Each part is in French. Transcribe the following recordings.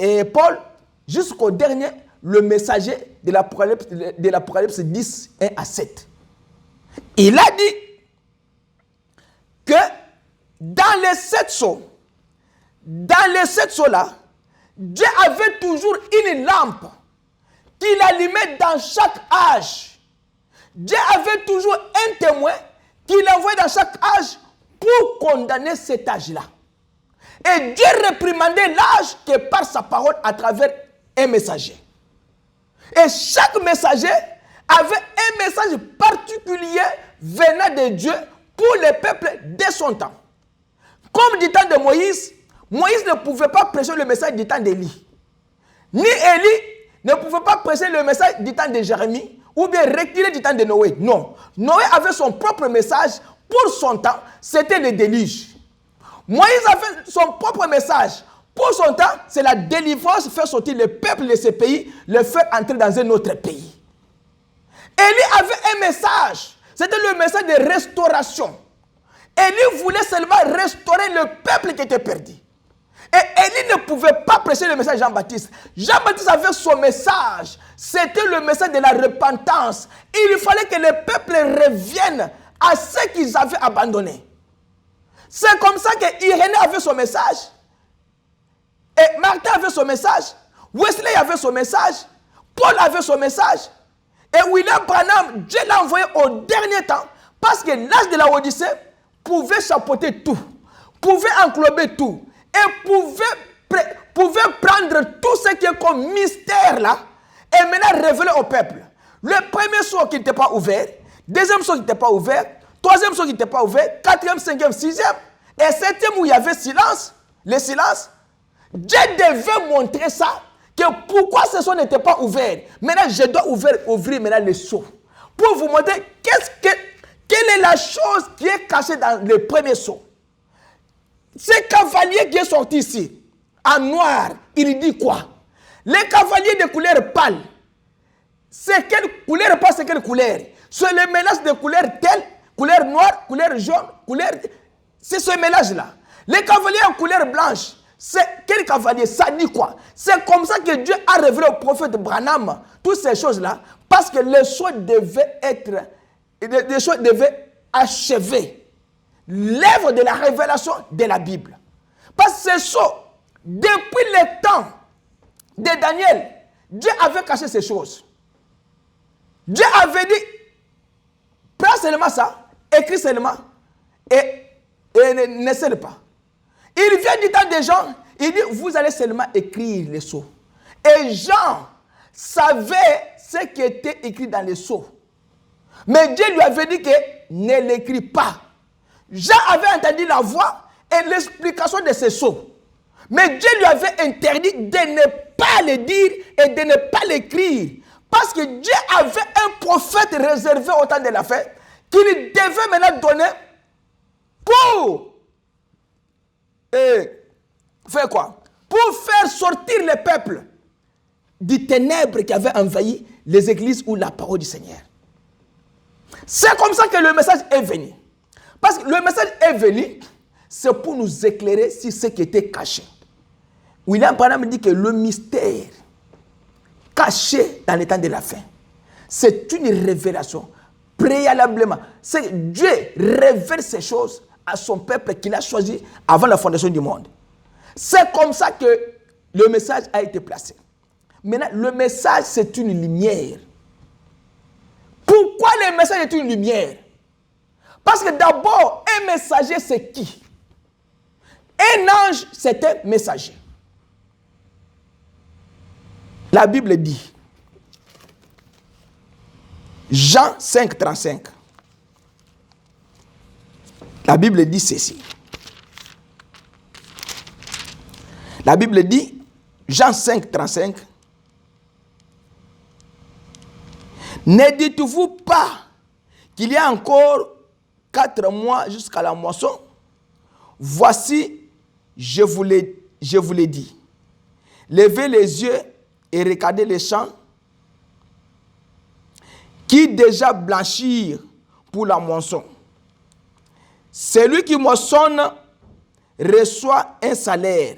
et Paul, jusqu'au dernier, le messager de l'Apocalypse 10, 1 à 7. Il a dit que dans les 7 sceaux, là, Dieu avait toujours une lampe qu'il allumait dans chaque âge. Dieu avait toujours un témoin qu'il envoyait dans chaque âge pour condamner cet âge-là. Et Dieu réprimandait l'âge que par sa parole à travers un messager. Et chaque messager avait un message particulier venant de Dieu pour le peuple de son temps. Comme du temps de Moïse, Moïse ne pouvait pas prêcher le message du temps d'Élie. Ni Élie ne pouvait pas prêcher le message du temps de Jérémie ou bien reculer du temps de Noé. Non. Noé avait son propre message pour son temps, c'était le déluge. Moïse avait son propre message. Pour son temps, c'est la délivrance, faire sortir le peuple de ce pays, le faire entrer dans un autre pays. Élie avait un message. C'était le message de restauration. Élie voulait seulement restaurer le peuple qui était perdu. Et Élie ne pouvait pas prêcher le message de Jean-Baptiste. Jean-Baptiste avait son message. C'était le message de la repentance. Il fallait que le peuple revienne à ce qu'ils avaient abandonné. C'est comme ça que Irénée avait son message. Et Martin avait son message. Wesley avait son message. Paul avait son message. Et William Branham, Dieu l'a envoyé au dernier temps. Parce que l'âge de la Odyssée pouvait chapeauter tout. Pouvait englober tout. Et pouvait prendre tout ce qui est comme mystère là. Et maintenant révéler au peuple. Le premier sceau qui n'était pas ouvert. Deuxième sceau qui n'était pas ouvert. Troisième sceau qui n'était pas ouvert. Quatrième, cinquième, sixième. Et septième où il y avait silence. Le silence. Dieu devait montrer ça. Que pourquoi ce sceau n'était pas ouvert. Maintenant je dois ouvrir maintenant le sceau. Pour vous montrer quelle est la chose qui est cachée dans le premier sceau. Ce cavalier qui est sorti ici, en noir, il dit quoi? Les cavaliers de couleur pâle. C'est quelle couleur pâle, c'est quelle couleur? C'est le mélange de couleurs telles, couleur noire, couleur jaune, couleur... C'est ce mélange-là. Les cavaliers en couleur blanche, c'est quel cavalier? Ça dit quoi? C'est comme ça que Dieu a révélé au prophète Branham toutes ces choses-là, parce que les choses devaient être... Les choses devaient achever l'œuvre de la révélation de la Bible. Parce que c'est ça, depuis le temps de Daniel, Dieu avait caché ces choses. Dieu avait dit, prends seulement ça, écris seulement, et ne scelle pas. Il vient du temps des gens, il dit, vous allez seulement écrire les sceaux. Et Jean savait ce qui était écrit dans les sceaux. Mais Dieu lui avait dit que ne l'écris pas. Jean avait entendu la voix et l'explication de ces sceaux. Mais Dieu lui avait interdit de ne pas le dire et de ne pas l'écrire. Parce que Dieu avait un prophète réservé au temps de la fête qu'il devait maintenant donner pour faire quoi? Pour faire sortir le peuple du ténèbre qui avait envahi les églises ou la parole du Seigneur. C'est comme ça que le message est venu. Parce que le message est venu, c'est pour nous éclairer sur ce qui était caché. William Branham dit que le mystère caché dans les temps de la fin, c'est une révélation préalablement. C'est Dieu révèle ces choses à son peuple qu'il a choisi avant la fondation du monde. C'est comme ça que le message a été placé. Maintenant, le message, c'est une lumière. Pourquoi le message est une lumière? Parce que d'abord, un messager, c'est qui? Un ange, c'est un messager. La Bible dit, Jean 5, 35. La Bible dit ceci. La Bible dit, Jean 5, 35. Ne dites-vous pas qu'il y a encore 4 mois jusqu'à la moisson? Voici, je vous l'ai dit. Levez les yeux et regardez les champs qui déjà blanchirent pour la moisson. Celui qui moissonne reçoit un salaire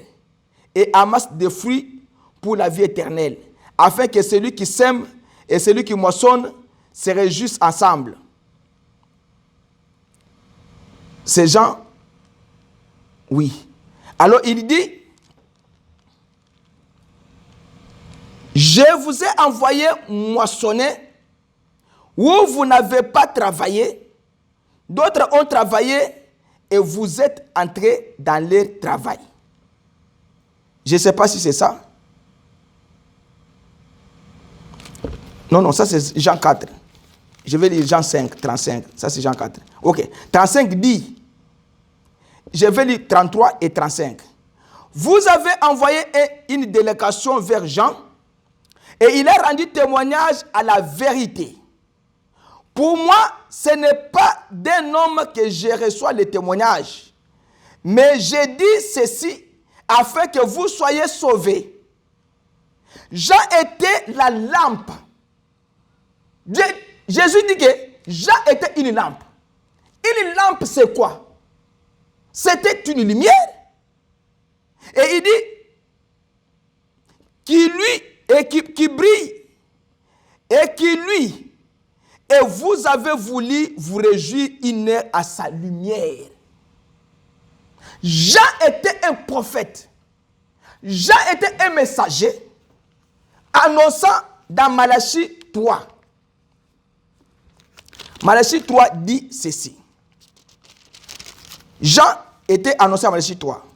et amasse des fruits pour la vie éternelle, afin que celui qui sème et celui qui moissonne se réjouissent ensemble. Ces gens, oui. Alors il dit, je vous ai envoyé moissonner où vous n'avez pas travaillé, d'autres ont travaillé et vous êtes entrés dans leur travail. Je ne sais pas si c'est ça. Non, ça c'est Jean 4. Je vais lire Jean 5, 35. Ça c'est Jean 4. Ok. 35 dit, je vais lire 33 et 35. Vous avez envoyé une délégation vers Jean et il a rendu témoignage à la vérité. Pour moi, ce n'est pas d'un homme que je reçois le témoignage, mais j'ai dit ceci afin que vous soyez sauvés. Jean était la lampe. Jésus dit que Jean était une lampe. Une lampe, c'est quoi? C'était une lumière. Et il dit, qui brille, et qui lui, et vous avez voulu vous réjouir une heure à sa lumière. Jean était un prophète. Jean était un messager annonçant dans Malachie 3. Malachie 3 dit ceci. Jean était annoncé à Malachie 3.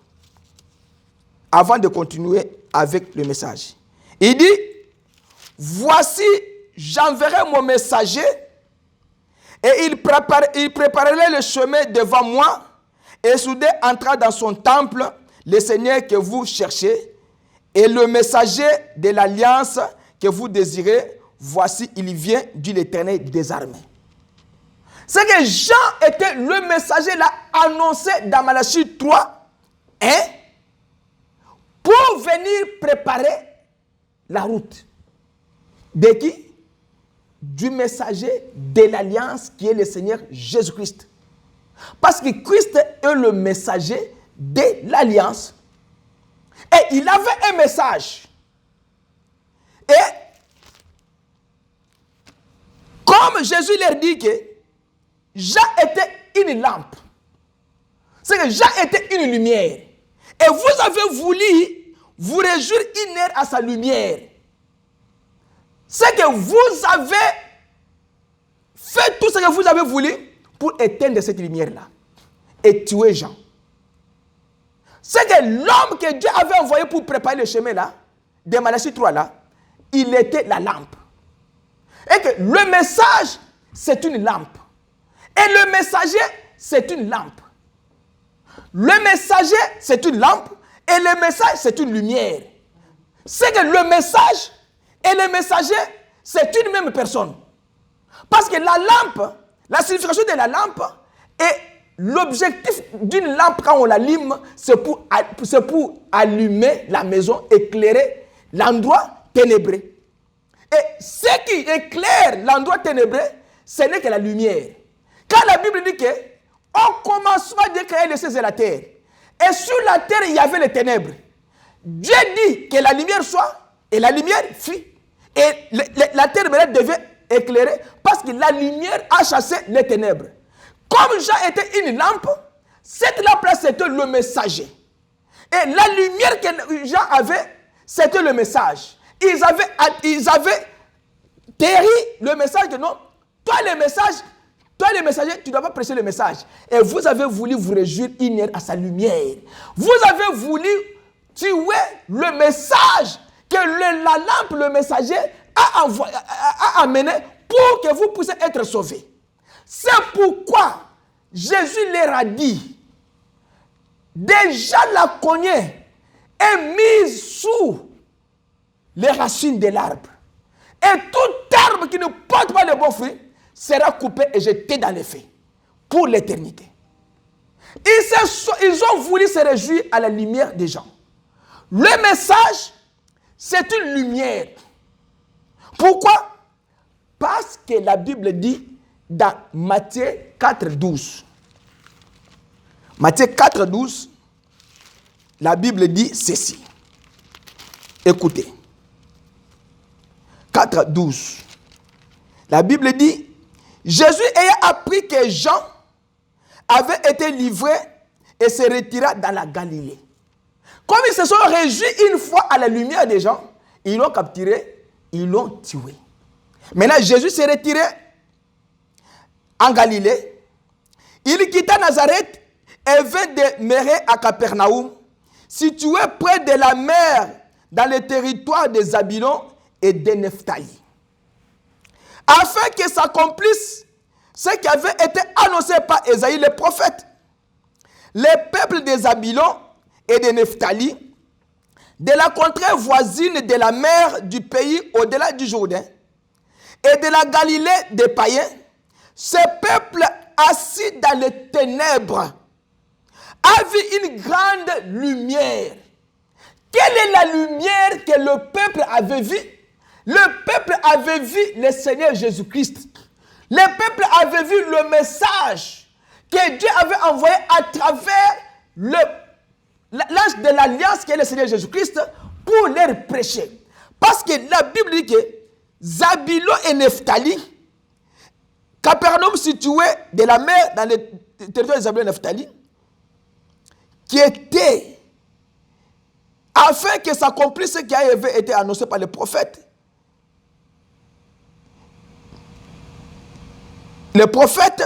Avant de continuer avec le message. Il dit, voici, j'enverrai mon messager et il préparerait le chemin devant moi et soudain entra dans son temple le Seigneur que vous cherchez et le messager de l'alliance que vous désirez, voici, il vient, dit l'Éternel des armées. C'est que Jean était le messager là annoncé dans Malachie 3, pour venir préparer la route. De qui? Du messager de l'alliance qui est le Seigneur Jésus-Christ. Parce que Christ est le messager de l'alliance. Et il avait un message. Et comme Jésus leur dit que Jean était une lampe. C'est que Jean était une lumière. Et vous avez voulu vous réjouir une heure à sa lumière. C'est que vous avez fait tout ce que vous avez voulu pour éteindre cette lumière-là et tuer Jean. C'est que l'homme que Dieu avait envoyé pour préparer le chemin là, de Malachie 3 là, il était la lampe. Et que le message, c'est une lampe. Et le messager, c'est une lampe. Le messager, c'est une lampe. Et le message, c'est une lumière. C'est que le message et le messager, c'est une même personne. Parce que la lampe, la signification de la lampe, et l'objectif d'une lampe quand on l'allume, c'est pour allumer la maison, éclairer l'endroit ténébreux. Et ce qui éclaire l'endroit ténébreux, ce n'est que la lumière. Quand la Bible dit que au commencement Dieu créa les cieux et la terre, et sur la terre il y avait les ténèbres. Dieu dit que la lumière soit, et la lumière fut. Et la terre devait éclairer parce que la lumière a chassé les ténèbres. Comme Jean était une lampe, cette lampe-là c'était le messager. Et la lumière que Jean avait, c'était le message. Ils avaient terri le message que non, toi les messagers, tu ne dois pas prêcher le message. Et vous avez voulu vous réjouir une heure à sa lumière. Vous avez voulu tuer le message que la lampe, le messager, a amené pour que vous puissiez être sauvés. C'est pourquoi Jésus leur a dit, déjà la cognée est mise sous les racines de l'arbre. Et tout arbre qui ne porte pas de bons fruits sera coupé et jeté dans les feux pour l'éternité. Ils ont voulu se réjouir à la lumière des gens. Le message, c'est une lumière. Pourquoi? Parce que la Bible dit dans Matthieu 4,12. Matthieu 4,12, la Bible dit ceci. Écoutez. 4, 12. La Bible dit, Jésus ayant appris que Jean avait été livré et se retira dans la Galilée. Comme ils se sont réjouis une fois à la lumière des gens, ils l'ont capturé, ils l'ont tué. Maintenant, Jésus s'est retiré en Galilée. Il quitta Nazareth et vint demeurer à Capernaum, situé près de la mer, dans le territoire des Zabulon et de Nephtali, afin que s'accomplisse ce qui avait été annoncé par Ésaïe le prophète. Les peuples des Zabulon et de Nephtali, de la contrée voisine de la mer du pays au-delà du Jourdain, et de la Galilée des païens, ce peuple assis dans les ténèbres a vu une grande lumière. Quelle est la lumière que le peuple avait vue? Le peuple avait vu le Seigneur Jésus-Christ. Le peuple avait vu le message que Dieu avait envoyé à travers l'âge de l'alliance qui est le Seigneur Jésus-Christ pour leur prêcher. Parce que la Bible dit que Zabulon et Nephtali, Capernaum situé de la mer dans le territoire de Zabulon et Nephtali, qui était afin que s'accomplisse ce qui avait été annoncé par le prophète. Le prophète,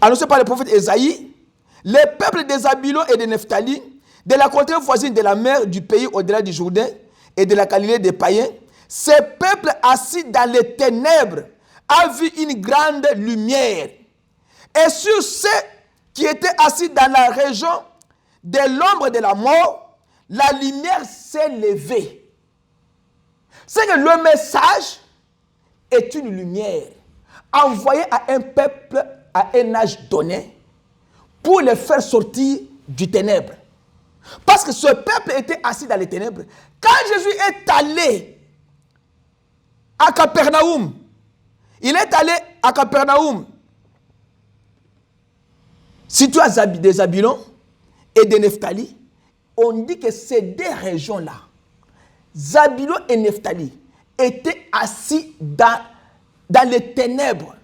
annoncé par le prophète Ésaïe, les peuples des Zabulon et de Nephtali, de la contrée voisine de la mer du pays au-delà du Jourdain et de la Galilée des païens, ces peuples assis dans les ténèbres a vu une grande lumière. Et sur ceux qui étaient assis dans la région de l'ombre de la mort, la lumière s'est levée. C'est que le message est une lumière envoyée à un peuple à un âge donné pour les faire sortir du ténèbre. Parce que ce peuple était assis dans les ténèbres. Quand Jésus est allé à Capernaum, il est allé à Capernaum, situé à des Zabulon et de Nephtali. On dit que ces deux régions-là, Zabulon et Nephtali, étaient assis dans les ténèbres,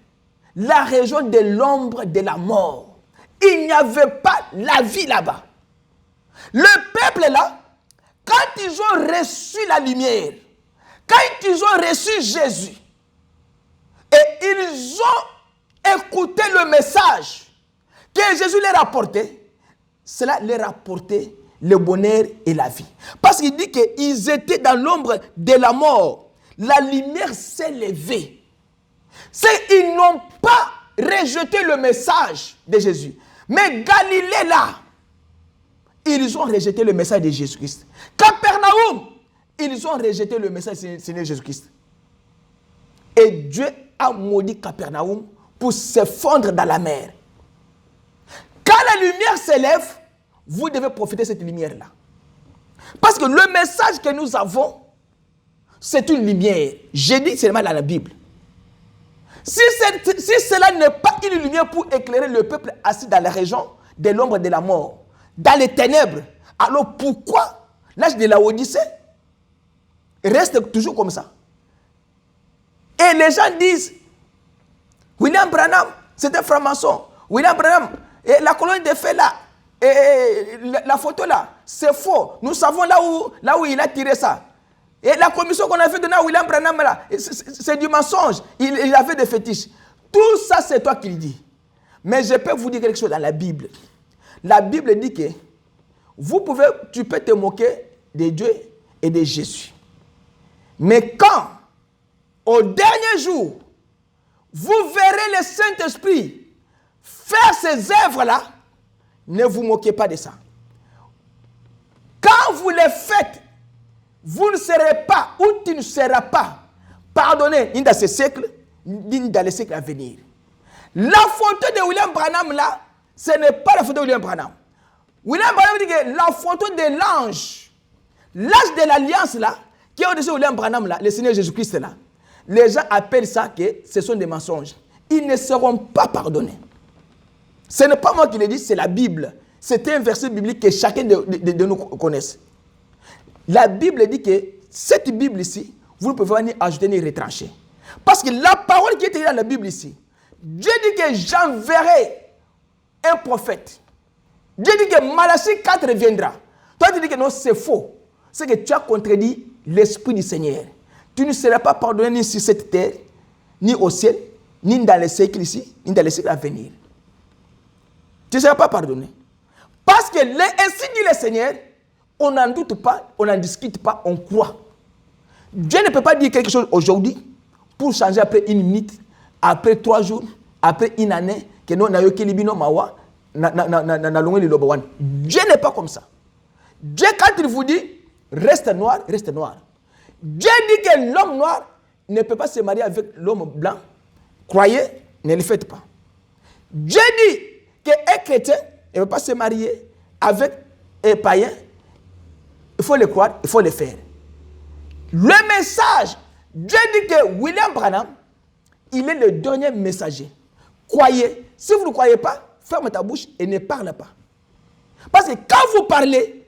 la région de l'ombre de la mort. Il n'y avait pas la vie là-bas. Le peuple là, quand ils ont reçu la lumière, quand ils ont reçu Jésus, et ils ont écouté le message que Jésus leur a apporté, cela leur a apporté le bonheur et la vie. Parce qu'il dit qu'ils étaient dans l'ombre de la mort. La lumière s'est levée. Ils n'ont pas rejeté le message de Jésus. Mais Galilée là, ils ont rejeté le message de Jésus-Christ. Capernaum, ils ont rejeté le message du Seigneur Jésus-Christ. Et Dieu a maudit Capernaum pour se fondre dans la mer. Quand la lumière s'élève, vous devez profiter de cette lumière-là. Parce que le message que nous avons, c'est une lumière. J'ai dit seulement dans la Bible. Si cela n'est pas une lumière pour éclairer le peuple assis dans la région de l'ombre de la mort, dans les ténèbres, alors pourquoi l'âge de la Odyssée reste toujours comme ça? Et les gens disent, William Branham, c'est un franc-maçon. William Branham, et la colonne de feu là, et la photo là, c'est faux. Nous savons là où il a tiré ça. Et la commission qu'on a fait donner à William Branham là, c'est du mensonge. Il a fait des fétiches. Tout ça, c'est toi qui le dis. Mais je peux vous dire quelque chose dans la Bible. La Bible dit que tu peux te moquer de Dieu et de Jésus. Mais quand, au dernier jour, vous verrez le Saint-Esprit faire ces œuvres-là, ne vous moquez pas de ça. Quand vous les faites, vous ne serez pas, ou tu ne seras pas pardonné ni dans ce siècle, ni dans les siècles à venir. La photo de William Branham là, ce n'est pas la photo de William Branham. William Branham dit que la photo de l'ange, l'âge de l'alliance là, qui est au-dessus de William Branham là, le Seigneur Jésus-Christ là, les gens appellent ça que ce sont des mensonges. Ils ne seront pas pardonnés. Ce n'est pas moi qui le dis, c'est la Bible. C'est un verset biblique que chacun de nous connaisse. La Bible dit que cette Bible ici, vous ne pouvez pas ni ajouter ni retrancher. Parce que la parole qui est écrite dans la Bible ici, Dieu dit que j'enverrai un prophète. Dieu dit que Malachie 4 viendra. Toi, tu dis que non, c'est faux. C'est que tu as contredit l'Esprit du Seigneur. Tu ne seras pas pardonné ni sur cette terre, ni au ciel, ni dans les siècles ici, ni dans les siècles à venir. Tu ne seras pas pardonné. Parce que ainsi dit le Seigneur, on n'en doute pas, on n'en discute pas, on croit. Dieu ne peut pas dire quelque chose aujourd'hui pour changer après une minute, après 3 jours, après une année, que nous n'avons que libino mawa, Dieu n'est pas comme ça. Dieu, quand il vous dit reste noir, reste noir. Dieu dit que l'homme noir ne peut pas se marier avec l'homme blanc. Croyez, ne le faites pas. Dieu dit qu'un chrétien ne peut pas se marier avec un païen. Il faut le croire, il faut le faire. Le message, Dieu dit que William Branham, il est le dernier messager. Croyez. Si vous ne croyez pas, ferme ta bouche et ne parle pas. Parce que quand vous parlez,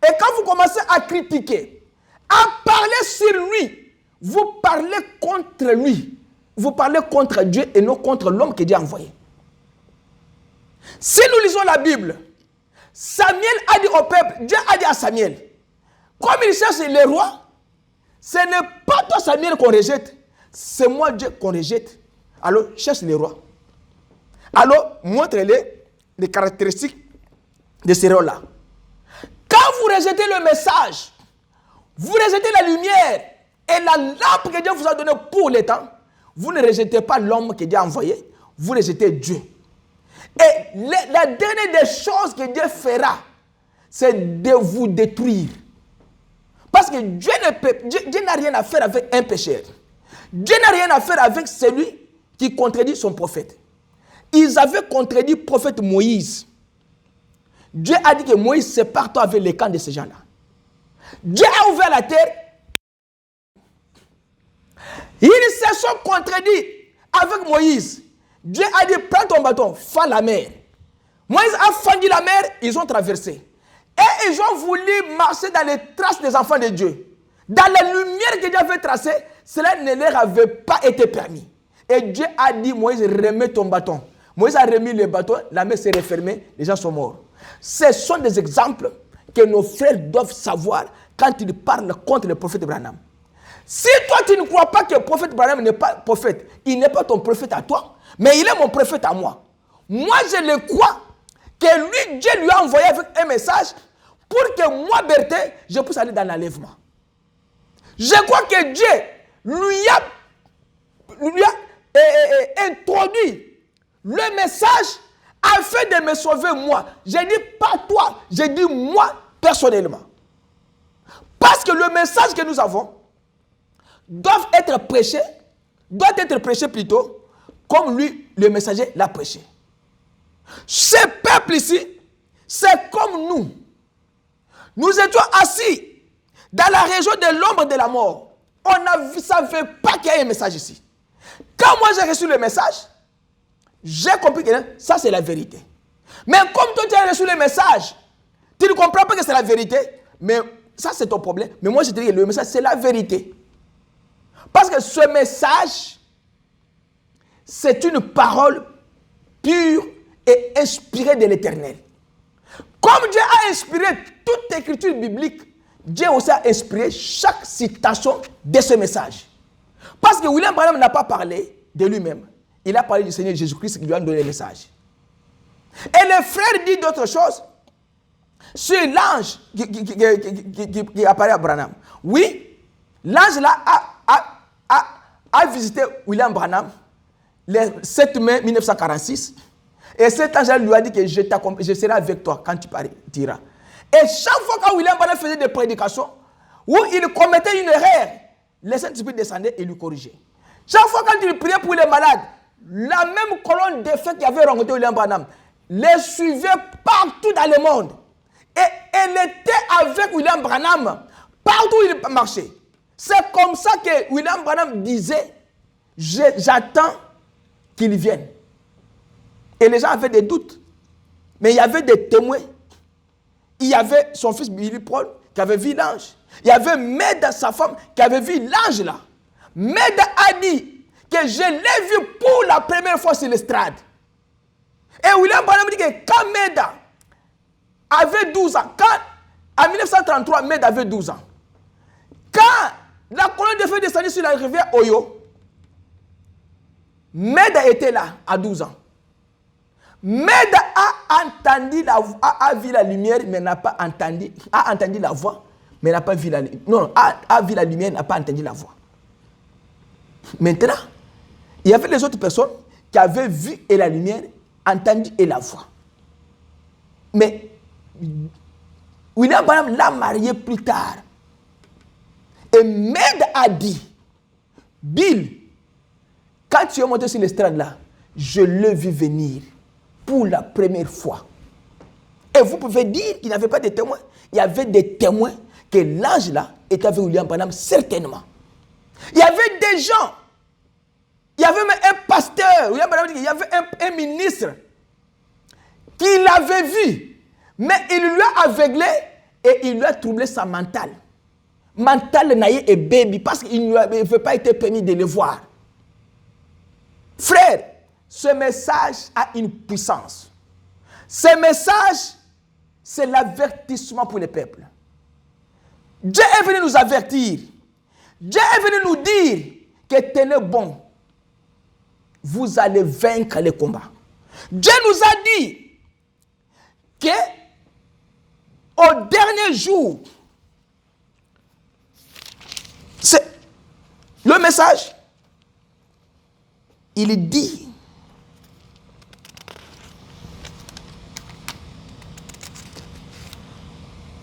et quand vous commencez à critiquer, à parler sur lui, vous parlez contre lui. Vous parlez contre Dieu et non contre l'homme que Dieu a envoyé. Si nous lisons la Bible, Samuel a dit au peuple, Dieu a dit à Samuel, comme il cherche les rois, ce n'est pas toi Samuel qu'on rejette, c'est moi Dieu qu'on rejette. Alors cherche les rois. Alors montre-les les caractéristiques de ces rois-là. Quand vous rejetez le message, vous rejetez la lumière et la lampe que Dieu vous a donnée pour le temps, vous ne rejetez pas l'homme que Dieu a envoyé, vous rejetez Dieu. Et la dernière des choses que Dieu fera, c'est de vous détruire. Parce que Dieu n'a rien à faire avec un pécheur. Dieu n'a rien à faire avec celui qui contredit son prophète. Ils avaient contredit le prophète Moïse. Dieu a dit que Moïse sépare toi avec les camps de ces gens-là. Dieu a ouvert la terre. Ils se sont contredits avec Moïse. Dieu a dit, prends ton bâton, fends la mer. Moïse a fendu la mer, ils ont traversé. Et ils ont voulu marcher dans les traces des enfants de Dieu. Dans la lumière que Dieu avait tracée, cela ne leur avait pas été permis. Et Dieu a dit, Moïse, remets ton bâton. Moïse a remis le bâton, la mer s'est refermée, les gens sont morts. Ce sont des exemples que nos frères doivent savoir quand ils parlent contre le prophète Branham. Si toi tu ne crois pas que le prophète Branham n'est pas prophète, il n'est pas ton prophète à toi, mais il est mon prophète à moi. Moi je le crois que lui, Dieu lui a envoyé avec un message pour que moi, Berthe, je puisse aller dans l'enlèvement. Je crois que Dieu lui a introduit le message afin de me sauver moi. Je dis pas toi, je dis moi personnellement. Parce que le message que nous avons doit être prêché plutôt comme lui, le messager, l'a prêché. Ce peuple ici, c'est comme nous. Nous étions assis dans la région de l'ombre de la mort. On ne savait pas qu'il y a un message ici. Quand moi j'ai reçu le message, j'ai compris que ça c'est la vérité. Mais comme toi tu as reçu le message, tu ne comprends pas que c'est la vérité, mais ça c'est ton problème. Mais moi je te dis que le message c'est la vérité. Parce que ce message, c'est une parole pure et inspirée de l'Éternel. Comme Dieu a inspiré toute écriture biblique, Dieu aussi a inspiré chaque citation de ce message. Parce que William Branham n'a pas parlé de lui-même. Il a parlé du Seigneur Jésus-Christ qui lui a donné le message. Et le frère dit d'autres choses sur l'ange qui apparaît à Branham. Oui, l'ange là a visité William Branham le 7 mai 1946. Et cet ange lui a dit que je serai avec toi quand tu partiras. Et chaque fois que William Branham faisait des prédications, où il commettait une erreur, le Saint-Esprit descendait et lui corrigeait. Chaque fois quand il priait pour les malades, la même colonne de feu qui avait rencontré William Branham les suivait partout dans le monde. Et elle était avec William Branham partout où il marchait. C'est comme ça que William Branham disait, j'attends qu'il vienne. Et les gens avaient des doutes. Mais il y avait des témoins. il y avait son fils Billy-Paul qui avait vu l'ange. Il y avait Meda, sa femme, qui avait vu l'ange là. Meda a dit que je l'ai vu pour la première fois sur l'estrade. Et William Branham dit que quand Meda avait 12 ans, en 1933, Meda avait 12 ans, quand la colonne de feu descendait sur la rivière Oyo, Meda était là à 12 ans. Meda a entendu la voix, a vu la lumière, mais n'a pas entendu, a entendu la voix, mais n'a pas vu la lumière. Non, a vu la lumière, n'a pas entendu la voix. Maintenant, il y avait les autres personnes qui avaient vu et la lumière, entendu et la voix. Mais William Branham l'a marié plus tard. Et Meda a dit, Bill, quand tu es monté sur l'estrade là, je l'ai vu venir pour la première fois. Et vous pouvez dire qu'il n'y avait pas de témoins. Il y avait des témoins que l'ange là était avec William Branham, certainement. Il y avait des gens. Il y avait même un pasteur. William Branham dit qu'il y avait un ministre qui l'avait vu. Mais il lui a aveuglé et il lui a troublé sa mentale. Mentale naïe et baby parce qu'il ne veut pas être permis de le voir. Frère, ce message a une puissance. Ce message, c'est l'avertissement pour le peuple. Dieu est venu nous avertir. Dieu est venu nous dire que tenez bon. Vous allez vaincre le combat. Dieu nous a dit que au dernier jour, c'est le message. Il dit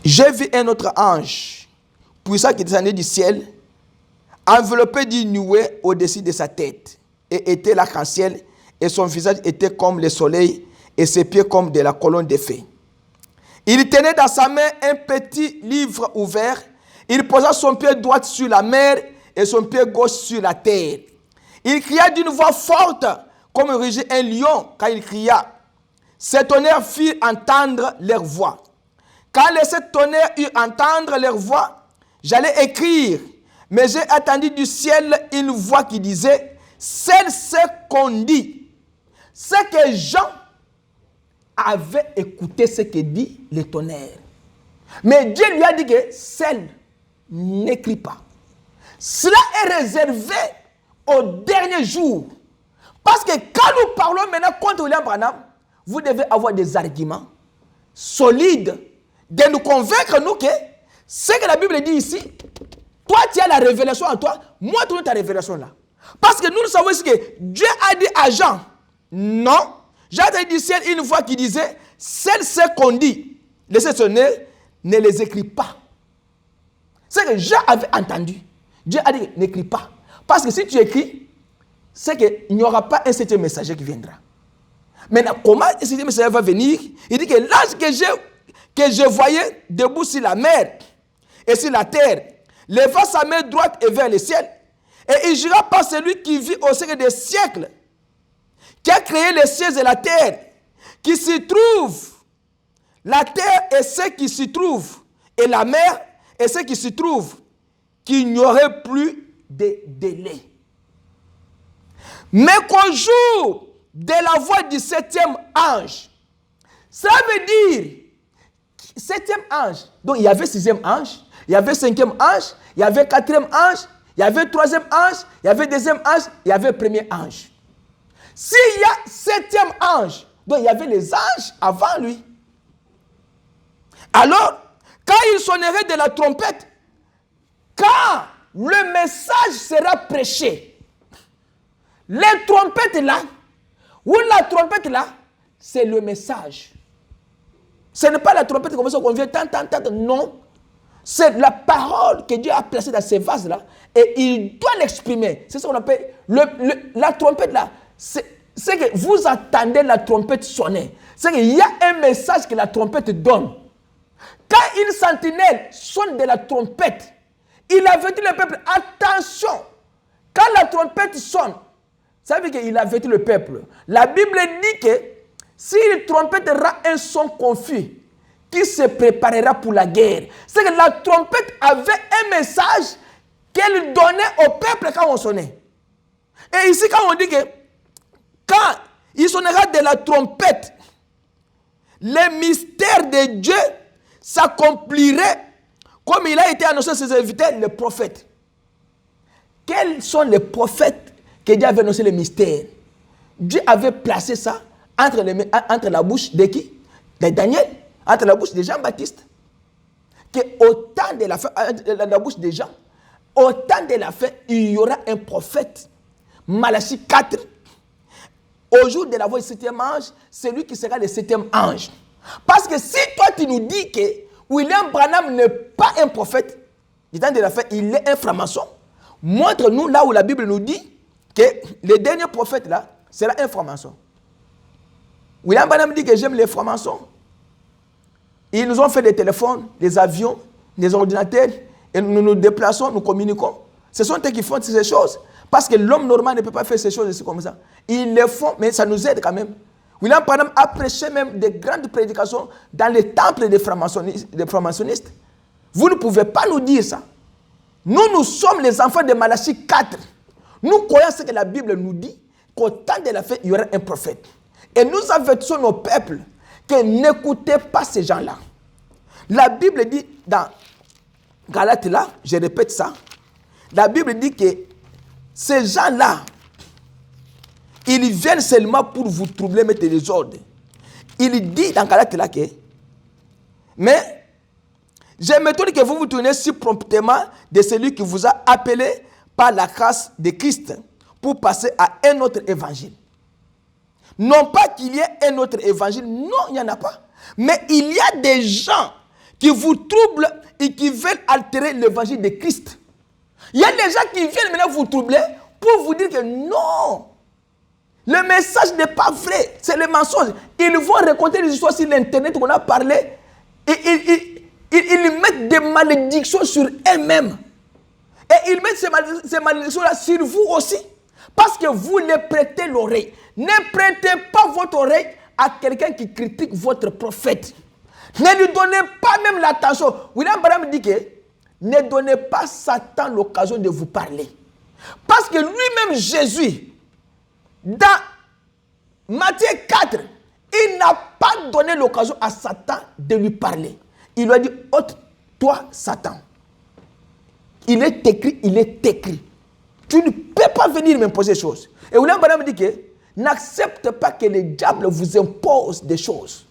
j'ai vu un autre ange puissant qui descendait du ciel, enveloppé d'une nuée au-dessus de sa tête, et était l'arc-en-ciel, et son visage était comme le soleil, et ses pieds comme de la colonne de feu. Il tenait dans sa main un petit livre ouvert. Il posa son pied droit sur la mer et son pied gauche sur la terre. Il cria d'une voix forte, comme rugit un lion quand il cria. Ces tonnerres firent entendre leur voix. Quand les sept tonnerres eurent entendre leur voix, j'allais écrire, mais j'ai attendu du ciel une voix qui disait, c'est ce qu'on dit. C'est que Jean avait écouté ce que dit le tonnerre. Mais Dieu lui a dit que celle n'écrit pas. Cela est réservé au dernier jour. Parce que quand nous parlons maintenant contre William Branham, vous devez avoir des arguments solides de nous convaincre, nous, que ce que la Bible dit ici, toi tu as la révélation en toi, moi tu as ta révélation là. Parce que nous savons ici que Dieu a dit à Jean, non, j'ai entendu du ciel une voix qui disait, c'est ce qu'on dit. Laissez sonner, ne les écris pas. C'est que Jean avait entendu. Dieu a dit, n'écris pas. Parce que si tu écris, c'est qu'il n'y aura pas un septième messager qui viendra. Maintenant, comment un septième messager va venir? Il dit que l'ange que je voyais debout sur la mer et sur la terre, leva sa main droite et vers le ciel, et il jura par celui qui vit au siècle des siècles, qui a créé les cieux et la terre, qui s'y trouve, la terre et ce qui s'y trouve, et la mer et ce qui s'y trouve, qu'il n'y aurait plus de délai. Mais qu'au jour de la voix du septième ange, ça veut dire, septième ange, donc il y avait sixième ange, il y avait cinquième ange, il y avait quatrième ange, il y avait troisième ange, il y avait deuxième ange, il y avait premier ange. S'il y a septième ange, donc il y avait les anges avant lui. Alors, quand il sonnerait de la trompette, quand le message sera prêché, les trompettes là, ou la trompette là, c'est le message. Ce n'est pas la trompette comme ça qu'on vient, non. C'est la parole que Dieu a placée dans ces vases-là et il doit l'exprimer. C'est ce qu'on appelle la trompette là. C'est que vous attendez la trompette sonner. C'est qu'il y a un message que la trompette donne. Quand une sentinelle sonne de la trompette, il avertit le peuple, attention, quand la trompette sonne, ça veut dire qu'il avertit le peuple. La Bible dit que si une trompette rend un son confus, qui se préparera pour la guerre. C'est que la trompette avait un message qu'elle donnait au peuple quand on sonnait. Et ici, quand on dit que quand il sonnera de la trompette, les mystères de Dieu s'accompliraient comme il a été annoncé à ses invités, les prophètes. Quels sont les prophètes que Dieu avait annoncé les mystères? Dieu avait placé ça entre la bouche de qui? De Daniel, entre la bouche de Jean-Baptiste. Que au temps de la fin, la bouche de Jean, au temps de la fin, il y aura un prophète. Malachie 4. Au jour de la voix du 7e ange, c'est lui qui sera le 7e ange. Parce que si toi tu nous dis que William Branham n'est pas un prophète, du temps de la fin, il est un franc-maçon, montre-nous là où la Bible nous dit que le dernier prophète là sera un franc-maçon. William Branham dit que j'aime les francs-maçons. Ils nous ont fait des téléphones, des avions, des ordinateurs, et nous nous déplaçons, nous communiquons. Ce sont eux qui font ces choses. Parce que l'homme normal ne peut pas faire ces choses ici comme ça. Ils le font, mais ça nous aide quand même. William Branham a prêché même des grandes prédications dans les temples des francs-maçonnistes. Vous ne pouvez pas nous dire ça. Nous sommes les enfants de Malachie 4. Nous croyons ce que la Bible nous dit, qu'au temps de la fin, il y aura un prophète. Et nous avertissons nos peuples que n'écoutez pas ces gens-là. La Bible dit dans Galates là, je répète ça, la Bible dit que ces gens-là, ils viennent seulement pour vous troubler, mettre des ordres. Il dit dans Galates là que, mais je m'étonne que vous vous tournez si promptement de celui qui vous a appelé par la grâce de Christ pour passer à un autre évangile. Non pas qu'il y ait un autre évangile, non, il n'y en a pas. Mais il y a des gens qui vous troublent et qui veulent altérer l'évangile de Christ. Il y a des gens qui viennent maintenant vous troubler pour vous dire que non, le message n'est pas vrai, c'est le mensonge. Ils vont raconter des histoires sur l'internet qu'on a parlé et ils mettent des malédictions sur eux-mêmes. Et ils mettent ces malédictions-là sur vous aussi. Parce que vous les prêtez l'oreille. Ne prêtez pas votre oreille à quelqu'un qui critique votre prophète. Ne lui donnez pas même l'attention. William Branham dit que ne donnez pas Satan l'occasion de vous parler. Parce que lui-même, Jésus, dans Matthieu 4, il n'a pas donné l'occasion à Satan de lui parler. Il lui a dit, ôte-toi Satan. Il est écrit. Tu ne peux pas venir m'imposer des choses. Et William Branham dit que n'accepte pas que le diable vous impose des choses.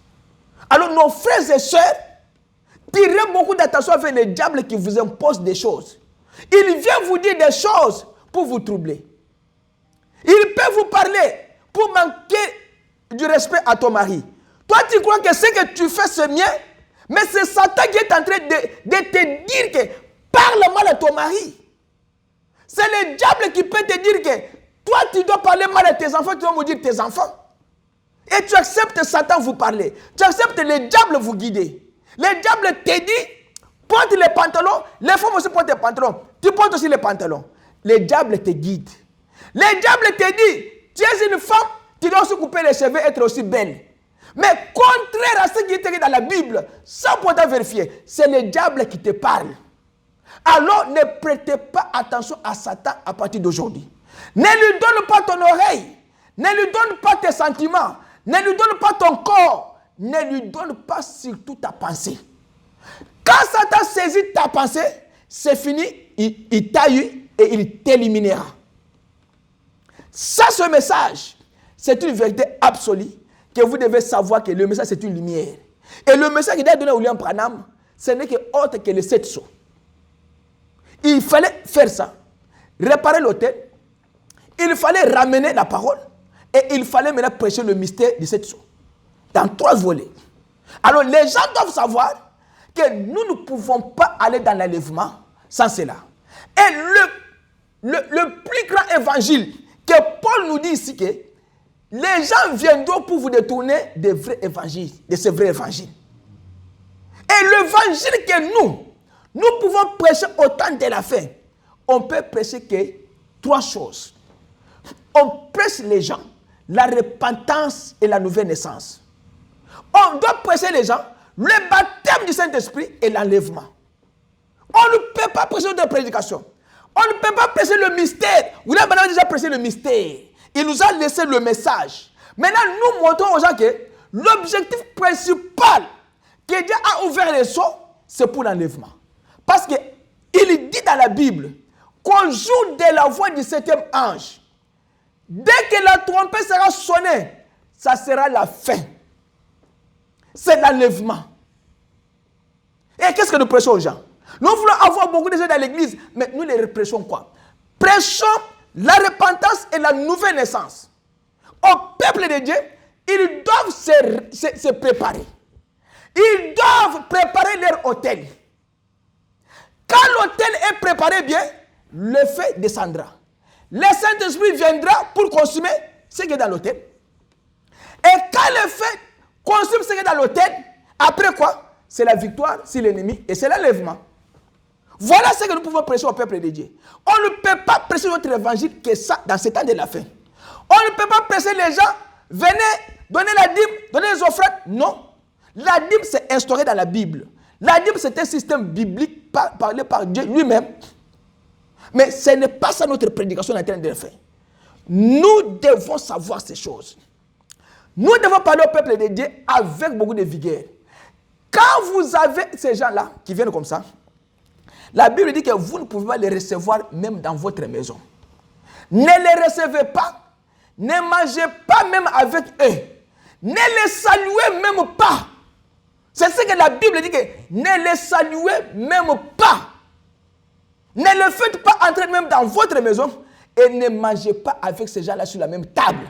Alors nos frères et sœurs tirez beaucoup d'attention avec le diable qui vous impose des choses. Il vient vous dire des choses pour vous troubler. Il peut vous parler pour manquer du respect à ton mari. Toi, tu crois que ce que tu fais, c'est mien, mais c'est Satan qui est en train de te dire que parle mal à ton mari. C'est le diable qui peut te dire que toi, tu dois parler mal à tes enfants, tu dois maudire tes enfants. Et tu acceptes Satan vous parler. Tu acceptes le diable vous guider. Le diable te dit, porte les pantalons, les femmes aussi portent les pantalons. Tu portes aussi les pantalons. Le diable te guide. Le diable te dit, tu es une femme, tu dois aussi couper les cheveux, être aussi belle. Mais contraire à ce qui est écrit dans la Bible, sans pourtant vérifier, c'est le diable qui te parle. Alors ne prêtez pas attention à Satan à partir d'aujourd'hui. Ne lui donne pas ton oreille. Ne lui donne pas tes sentiments. Ne lui donne pas ton corps. Ne lui donne pas surtout ta pensée. Quand Satan saisit ta pensée, c'est fini. Il t'a eu et il t'éliminera. Ça, ce message, c'est une vérité absolue que vous devez savoir que le message, c'est une lumière. Et le message qu'il a donné à William Branham, ce n'est que autre que les 7 sceaux. Il fallait faire ça, réparer l'autel, il fallait ramener la parole et il fallait maintenant prêcher le mystère de 7 sceaux. Dans 3 volets. Alors les gens doivent savoir que nous ne pouvons pas aller dans l'enlèvement sans cela. Et le plus grand évangile que Paul nous dit ici, que les gens viendront pour vous détourner des vrais évangiles, de ces vrais évangiles. Et l'évangile que nous pouvons prêcher au temps de la fin. On peut prêcher que 3 choses. On prêche les gens la repentance et la nouvelle naissance. On doit prêcher les gens le baptême du Saint-Esprit et l'enlèvement. On ne peut pas prêcher de prédication. On ne peut pas prêcher le mystère. William Branham a déjà prêché le mystère. Il nous a laissé le message. Maintenant, nous montrons aux gens que l'objectif principal que Dieu a ouvert les sceaux, c'est pour l'enlèvement. Parce qu'il dit dans la Bible qu'on joue de la voix du 7e ange. Dès que la trompette sera sonnée, ça sera la fin. C'est l'enlèvement. Et qu'est-ce que nous prêchons aux gens? Nous voulons avoir beaucoup de gens dans l'église, mais nous les prêchons quoi? Prêchons la repentance et la nouvelle naissance. Au peuple de Dieu, ils doivent se préparer. Ils doivent préparer leur autel. Quand l'autel est préparé bien, le feu descendra. Le Saint-Esprit viendra pour consumer ce qui est dans l'autel. Et quand le feu consume ce qui est dans l'autel, après quoi? C'est la victoire sur l'ennemi et c'est l'enlèvement. Voilà ce que nous pouvons prêcher au peuple de Dieu. On ne peut pas prêcher notre évangile que ça dans ce temps de la fin. On ne peut pas prêcher les gens, venez, donnez la dîme, donnez les offrandes. Non. La dîme, c'est instauré dans la Bible. La dîme, c'est un système biblique parlé par Dieu lui-même. Mais ce n'est pas ça notre prédication en train de faire. Nous devons savoir ces choses. Nous devons parler au peuple de Dieu avec beaucoup de vigueur. Quand vous avez ces gens-là qui viennent comme ça, la Bible dit que vous ne pouvez pas les recevoir même dans votre maison. Ne les recevez pas. Ne mangez pas même avec eux. Ne les saluez même pas. C'est ce que la Bible dit que ne les saluez même pas. Ne le faites pas entrer même dans votre maison et ne mangez pas avec ces gens-là sur la même table.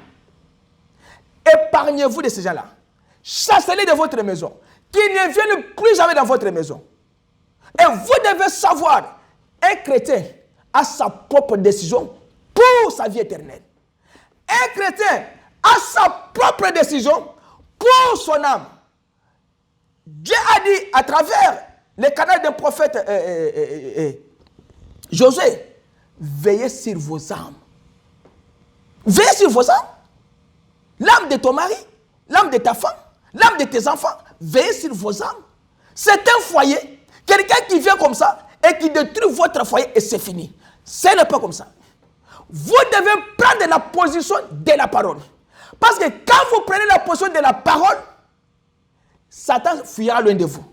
Épargnez-vous de ces gens-là. Chassez-les de votre maison. Qu'ils ne viennent plus jamais dans votre maison. Et vous devez savoir, un chrétien a sa propre décision pour sa vie éternelle. Un chrétien a sa propre décision pour son âme. Dieu a dit à travers le canal d'un prophète Josué, veillez sur vos âmes. Veillez sur vos âmes. L'âme de ton mari, l'âme de ta femme, l'âme de tes enfants, veillez sur vos âmes. C'est un foyer. Quelqu'un qui vient comme ça et qui détruit votre foyer et c'est fini. Ce n'est pas comme ça. Vous devez prendre la position de la parole. Parce que quand vous prenez la position de la parole, Satan fuira loin de vous.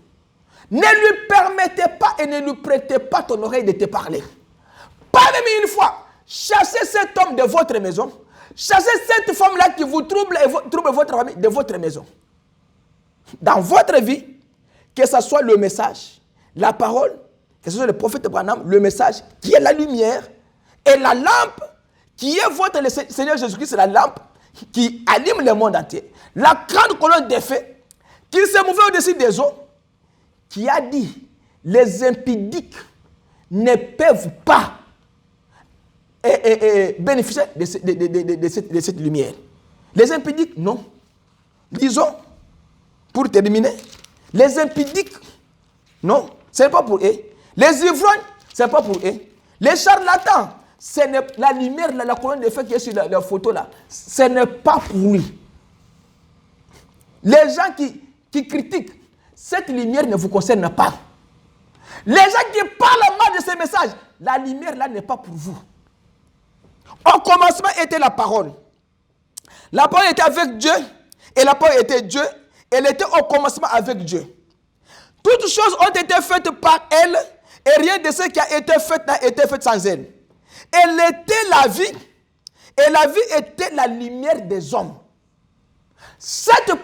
Ne lui permettez pas et ne lui prêtez pas ton oreille de te parler. Pas même une fois. Chassez cet homme de votre maison. Chassez cette femme-là qui vous trouble et trouble votre famille de votre maison. Dans votre vie, que ce soit le message, la parole, que ce soit le prophète Branham, le message qui est la lumière et la lampe qui est votre le Seigneur Jésus-Christ, c'est la lampe qui allume le monde entier. La grande colonne des faits qui s'est mouvée au-dessus des eaux, qui a dit les impudiques ne peuvent pas bénéficier de cette lumière. Les impudiques, non. Disons, pour terminer, les impudiques, non, ce n'est pas pour eux. Les ivrognes, ce n'est pas pour eux. Les charlatans, la lumière, la colonne de feu qui est sur la photo là, ce n'est pas pour lui. Les gens qui critiquent, cette lumière ne vous concerne pas. Les gens qui parlent mal de ces messages, la lumière là n'est pas pour vous. Au commencement était la parole. La parole était avec Dieu, et la parole était Dieu, elle était au commencement avec Dieu. Toutes choses ont été faites par elle, et rien de ce qui a été fait n'a été fait sans elle. Elle était la vie, et la vie était la lumière des hommes. Cette